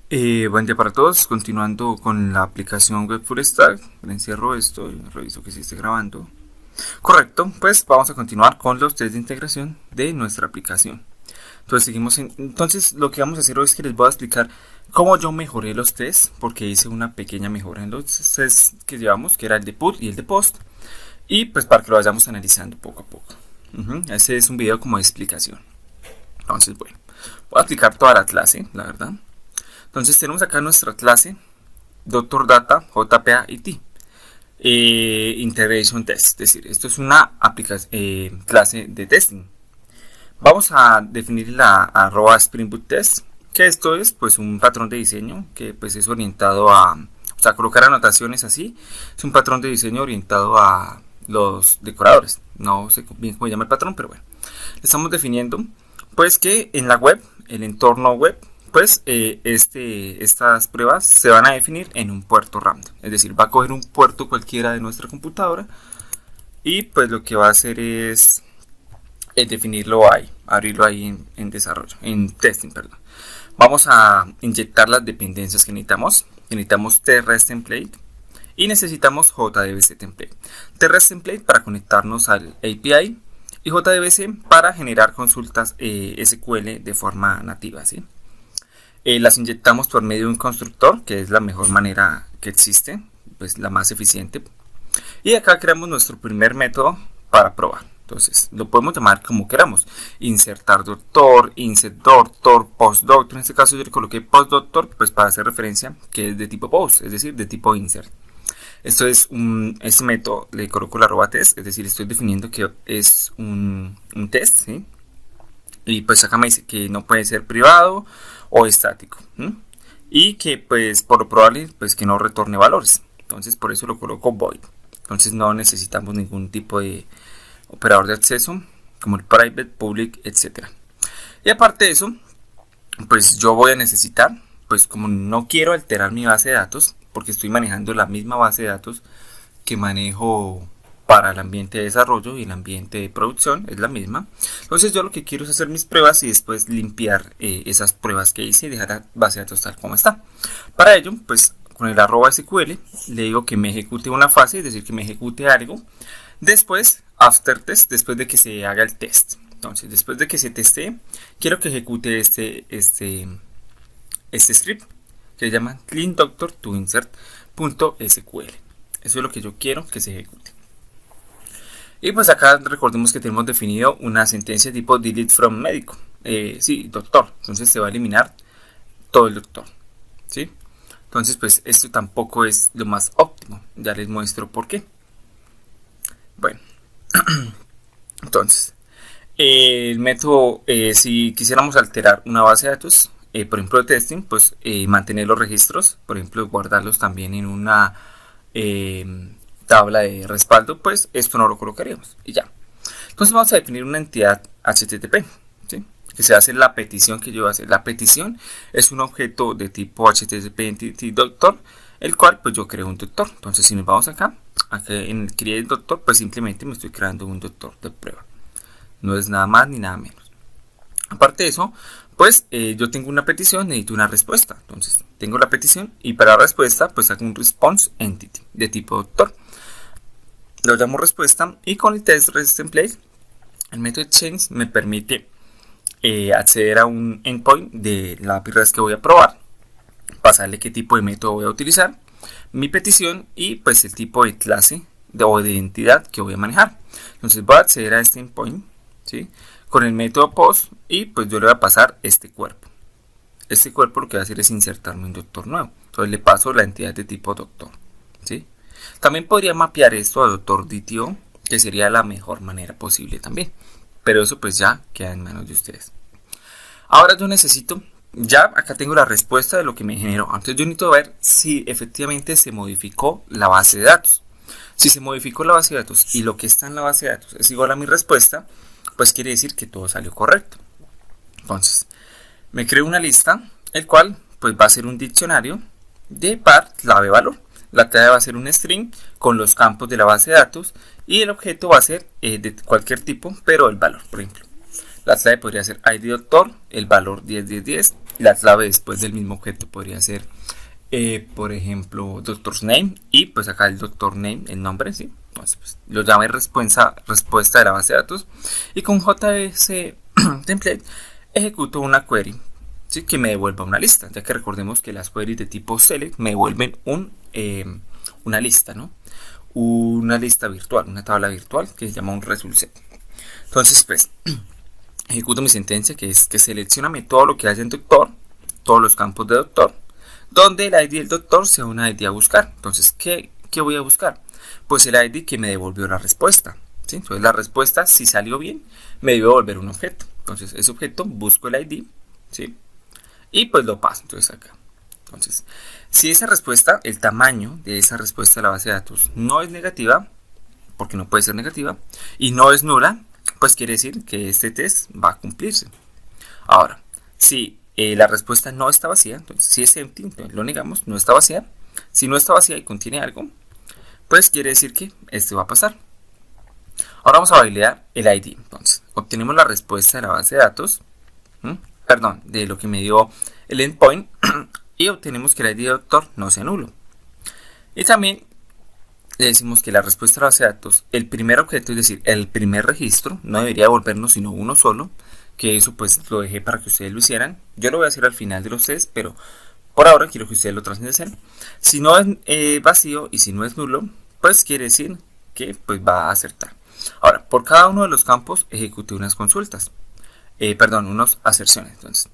Buen día para todos, continuando con la aplicación Web Full Stack. Encierro esto y reviso que sí esté grabando. Correcto, pues vamos a continuar con los test de integración de nuestra aplicación. Entonces lo que vamos a hacer hoy es que les voy a explicar cómo yo mejoré los tests, porque hice una pequeña mejora en los tests que llevamos, que era el de put y el de post, y pues para que lo vayamos analizando poco a poco. Este es un video como de explicación. Entonces bueno, voy a aplicar toda la clase, la verdad. Entonces tenemos acá nuestra clase Doctor Data JPA IT Integration Test, es decir, esto es una clase de testing. Vamos a definir la arroba Spring Boot Test, que esto es pues un patrón de diseño que pues es orientado a, colocar anotaciones así, es un patrón de diseño orientado a los decoradores. No sé bien cómo se llama el patrón, pero bueno, estamos definiendo pues que en la web, el entorno web, pues estas pruebas se van a definir en un puerto random, es decir, va a coger un puerto cualquiera de nuestra computadora y pues lo que va a hacer es definirlo ahí, abrirlo ahí en desarrollo, en testing, perdón. Vamos a inyectar las dependencias que necesitamos. Necesitamos TRS template y necesitamos JDBC template. TRS template para conectarnos al API y JDBC para generar consultas SQL de forma nativa, ¿sí? Las inyectamos por medio de un constructor, que es la mejor manera que existe, pues la más eficiente. Y acá creamos nuestro primer método para probar. Entonces lo podemos llamar como queramos: insertar doctor, insert doctor, post doctor. En este caso yo le coloqué post doctor pues para hacer referencia que es de tipo post, es decir, de tipo insert. Esto es este método le coloco la arroba test, es decir, estoy definiendo que es un test, ¿sí? Y pues acá me dice que no puede ser privado o estático, y que pues por lo probable pues que no retorne valores. Entonces por eso lo coloco void. Entonces no necesitamos ningún tipo de operador de acceso como el private, public, etcétera. Y aparte de eso, pues yo voy a necesitar, pues como no quiero alterar mi base de datos, porque estoy manejando la misma base de datos que manejo para el ambiente de desarrollo y el ambiente de producción, es la misma. Entonces yo lo que quiero es hacer mis pruebas y después limpiar esas pruebas que hice y dejar la base de datos tal como está. Para ello, pues con el arroba SQL le digo que me ejecute una fase, es decir, que me ejecute algo. Después, after test, después de que se haga el test. Entonces, después de que se testee, quiero que ejecute este script que se llama clean doctor to insert.sql. Eso es lo que yo quiero que se ejecute. Y pues acá recordemos que tenemos definido una sentencia tipo delete from médico. Sí, doctor. Entonces se va a eliminar todo el doctor, ¿sí? Entonces pues esto tampoco es lo más óptimo. Ya les muestro por qué. Bueno, entonces el método, si quisiéramos alterar una base de datos, por ejemplo de testing, pues mantener los registros, por ejemplo guardarlos también en una tabla de respaldo, pues esto no lo colocaríamos y ya. Entonces vamos a definir una entidad HTTP, ¿sí? Que se hace la petición que yo voy a hacer. La petición es un objeto de tipo HTTP Entity Doctor, el cual pues yo creo un doctor. Entonces si nos vamos acá en el create doctor, pues simplemente me estoy creando un doctor de prueba. No es nada más ni nada menos. Aparte de eso, pues yo tengo una petición, necesito una respuesta. Entonces tengo la petición y para la respuesta pues hago un response entity de tipo doctor. Lo llamo respuesta y con el test res template, el método change me permite acceder a un endpoint de la API REST que voy a probar, pasarle qué tipo de método voy a utilizar, mi petición y pues el tipo de clase o de identidad que voy a manejar. Entonces voy a acceder a este endpoint, ¿sí? Con el método post y pues yo le voy a pasar este cuerpo. Este cuerpo lo que va a hacer es insertarme un doctor nuevo. Entonces le paso la entidad de tipo doctor, ¿sí? También podría mapear esto a doctor DTO, que sería la mejor manera posible también. Pero eso pues ya queda en manos de ustedes. Ahora yo necesito, ya acá tengo la respuesta de lo que me generó. Entonces yo necesito ver si efectivamente se modificó la base de datos. Si se modificó la base de datos y lo que está en la base de datos es igual a mi respuesta, pues quiere decir que todo salió correcto. Entonces me creo una lista, el cual pues va a ser un diccionario de par clave valor. La clave va a ser un string con los campos de la base de datos y el objeto va a ser de cualquier tipo, pero el valor, por ejemplo. La clave podría ser ID doctor, el valor 101010. La clave después del mismo objeto podría ser, por ejemplo, doctor's name. Y pues acá el doctor name, el nombre, ¿sí? Entonces, pues, lo llame respuesta de la base de datos. Y con JS template ejecuto una query, ¿sí? Que me devuelva una lista, ya que recordemos que las queries de tipo select me devuelven una lista, ¿no? Una lista virtual, una tabla virtual que se llama un result set. Entonces, pues, ejecuto mi sentencia, que es que seleccioname todo lo que haya en doctor, todos los campos de doctor, donde el ID del doctor sea una ID a buscar. Entonces, ¿qué voy a buscar? Pues el ID que me devolvió la respuesta, ¿sí? Entonces, la respuesta, si salió bien, me debe devolver un objeto. Entonces, ese objeto, busco el ID, ¿sí? Y pues lo paso, entonces acá. Entonces, si esa respuesta, el tamaño de esa respuesta de la base de datos no es negativa, porque no puede ser negativa, y no es nula, pues quiere decir que este test va a cumplirse. Ahora, si la respuesta no está vacía, entonces si es empty, entonces lo negamos, no está vacía. Si no está vacía y contiene algo, pues quiere decir que esto va a pasar. Ahora vamos a validar el ID. Entonces, obtenemos la respuesta de la base de datos, perdón, de lo que me dio el endpoint, y obtenemos que el ID de doctor no sea nulo. Y también le decimos que la respuesta de la base de datos, el primer objeto, es decir, el primer registro, no debería devolvernos sino uno solo, que eso pues lo dejé para que ustedes lo hicieran. Yo lo voy a hacer al final de los test, pero por ahora quiero que ustedes lo traten de hacer. Si no es vacío y si no es nulo, pues quiere decir que pues va a acertar. Ahora, por cada uno de los campos ejecuté unas consultas, unas aserciones. Entonces,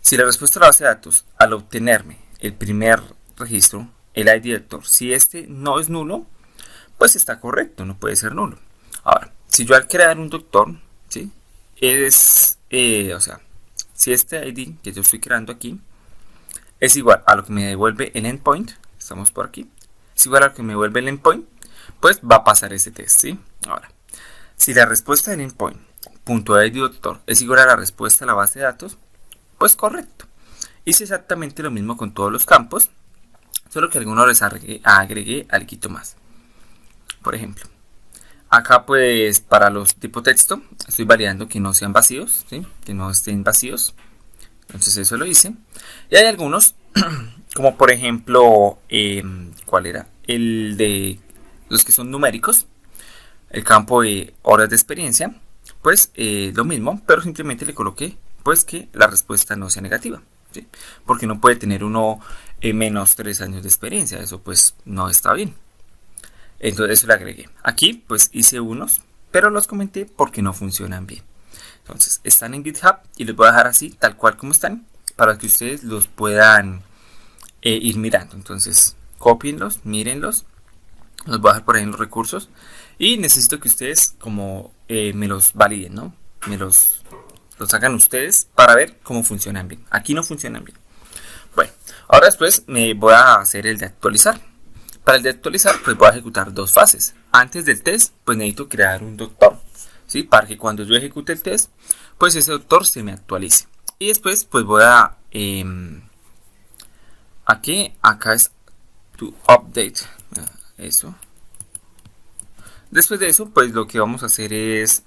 si la respuesta de la base de datos, al obtenerme el primer registro, el ID doctor, si este no es nulo, pues está correcto, no puede ser nulo. Ahora, si yo al crear un doctor, ¿sí? Si este ID que yo estoy creando aquí es igual a lo que me devuelve el endpoint, estamos por aquí, es igual a lo que me devuelve el endpoint, pues va a pasar ese test, ¿sí? Ahora, si la respuesta del endpoint .id doctor es igual a la respuesta de la base de datos, pues correcto. Hice exactamente lo mismo con todos los campos, solo que algunos les agregué algo más. Por ejemplo, acá pues para los tipo texto estoy validando que no sean vacíos, ¿sí? Que no estén vacíos. Entonces eso lo hice. Y hay algunos, como por ejemplo, ¿cuál era? El de los que son numéricos, el campo de horas de experiencia, pues lo mismo, pero simplemente le coloqué pues que la respuesta no sea negativa, ¿sí? Porque no puede tener uno menos 3 años de experiencia, eso pues no está bien. Entonces eso le agregué. Aquí pues hice unos, pero los comenté porque no funcionan bien. Entonces están en GitHub y les voy a dejar así, tal cual como están, para que ustedes los puedan ir mirando. Entonces cópienlos, mírenlos, los voy a dejar por ahí en los recursos. Y necesito que ustedes como me los validen, ¿no? Los hagan ustedes para ver cómo funcionan bien. Aquí no funcionan bien. Bueno, ahora después me voy a hacer el de actualizar. Para el de actualizar, pues voy a ejecutar dos fases. Antes del test, pues necesito crear un doctor, ¿sí? Para que cuando yo ejecute el test, pues ese doctor se me actualice. Y después, pues voy a... acá es to update. Eso. Después de eso, pues lo que vamos a hacer es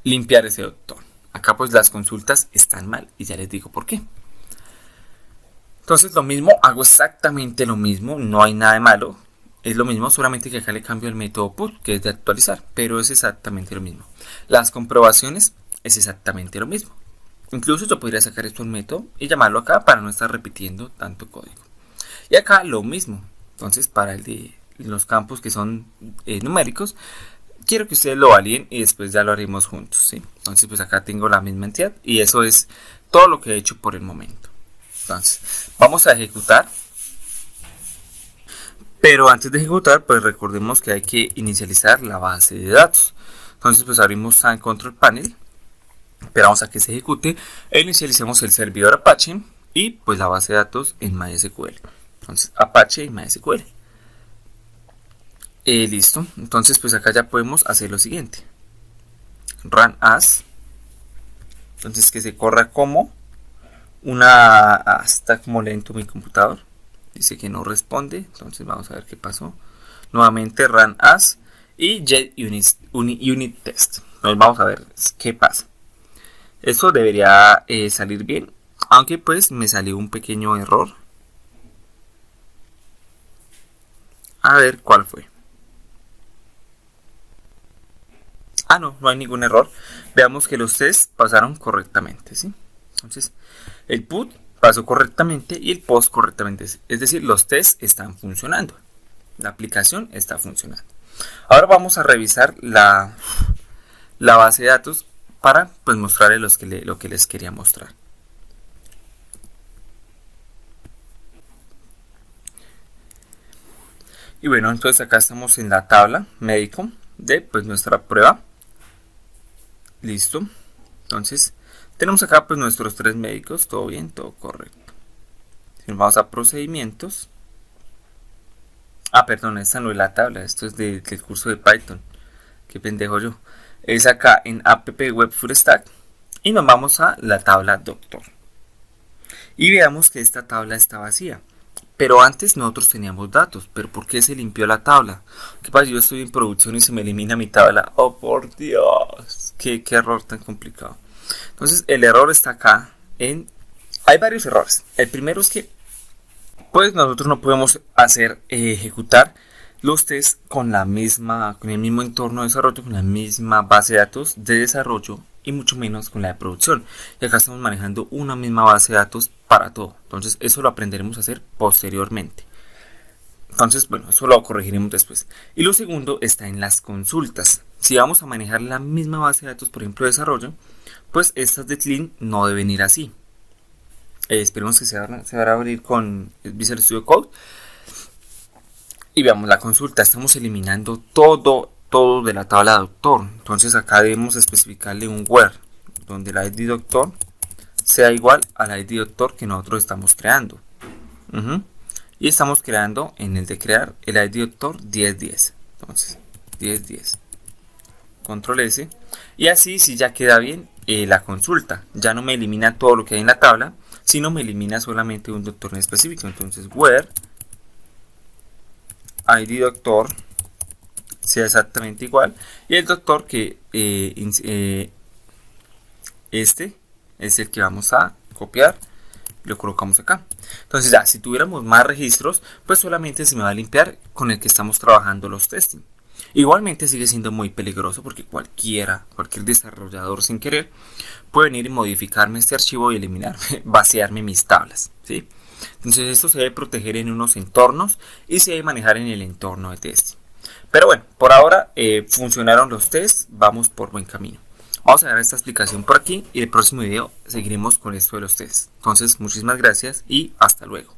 limpiar ese doctor. Acá pues las consultas están mal y ya les digo por qué. Entonces lo mismo, hago exactamente lo mismo, no hay nada de malo. Es lo mismo, solamente que acá le cambio el método put, que es de actualizar, pero es exactamente lo mismo. Las comprobaciones es exactamente lo mismo. Incluso yo podría sacar esto un método y llamarlo acá para no estar repitiendo tanto código. Y acá lo mismo. Entonces para el de los campos que son numéricos, quiero que ustedes lo validen y después ya lo haremos juntos, ¿sí? Entonces pues acá tengo la misma entidad y eso es todo lo que he hecho por el momento. Entonces vamos a ejecutar, pero antes de ejecutar pues recordemos que hay que inicializar la base de datos. Entonces pues abrimos Sun Control Panel, esperamos a que se ejecute e inicialicemos el servidor Apache y pues la base de datos en MySQL. Entonces Apache y MySQL. Listo, entonces pues acá ya podemos hacer lo siguiente: run as, entonces que se corra como está como lento mi computador, dice que no responde, entonces vamos a ver qué pasó. Nuevamente run as y get unit test, Entonces vamos a ver qué pasa. Esto debería salir bien, aunque pues me salió un pequeño error. A ver cuál fue. Ah, no, no hay ningún error. Veamos que los tests pasaron correctamente, ¿sí? Entonces, el put pasó correctamente y el post correctamente. Es decir, los tests están funcionando. La aplicación está funcionando. Ahora vamos a revisar la base de datos para pues, mostrarles lo que les quería mostrar. Y bueno, entonces acá estamos en la tabla médico de pues, nuestra prueba. Listo. Entonces, tenemos acá pues nuestros 3 médicos, todo bien, todo correcto. Si nos vamos a procedimientos. Ah, perdón, esta no es la tabla, esto es del curso de Python. Qué pendejo yo. Es acá en app web full stack y nos vamos a la tabla doctor. Y veamos que esta tabla está vacía. Pero antes nosotros teníamos datos. ¿Pero por qué se limpió la tabla? ¿Qué pasa? Yo estoy en producción y se me elimina mi tabla. ¡Oh, por Dios! ¡Qué error tan complicado! Entonces, el error está acá en... Hay varios errores. El primero es que pues nosotros no podemos ejecutar los tests con el mismo entorno de desarrollo, con la misma base de datos de desarrollo y mucho menos con la de producción. Y acá estamos manejando una misma base de datos para todo. Entonces eso lo aprenderemos a hacer posteriormente. Entonces, bueno, eso lo corregiremos después. Y lo segundo está en las consultas. Si vamos a manejar la misma base de datos, por ejemplo, de desarrollo, pues estas de Clean no deben ir así. Esperemos que se van a abrir con Visual Studio Code. Y veamos la consulta. Estamos eliminando todo de la tabla doctor. Entonces acá debemos especificarle un where, donde la ID doctor sea igual a la ID doctor que nosotros estamos creando. Y estamos creando en el de crear el ID doctor 1010. Entonces 1010. Control S. Y así si ya queda bien la consulta. Ya no me elimina todo lo que hay en la tabla, sino me elimina solamente un doctor en específico. Entonces where ID doctor sea exactamente igual y el doctor que este es el que vamos a copiar, lo colocamos acá. Entonces ya, si tuviéramos más registros, pues solamente se me va a limpiar con el que estamos trabajando los testing. Igualmente sigue siendo muy peligroso porque cualquier desarrollador sin querer puede venir y modificarme este archivo y eliminarme, vaciarme mis tablas, ¿sí? Entonces esto se debe proteger en unos entornos y se debe manejar en el entorno de testing. Pero bueno, por ahora funcionaron los tests, vamos por buen camino. Vamos a dejar esta explicación por aquí y en el próximo video seguiremos con esto de los tests. Entonces muchísimas gracias y hasta luego.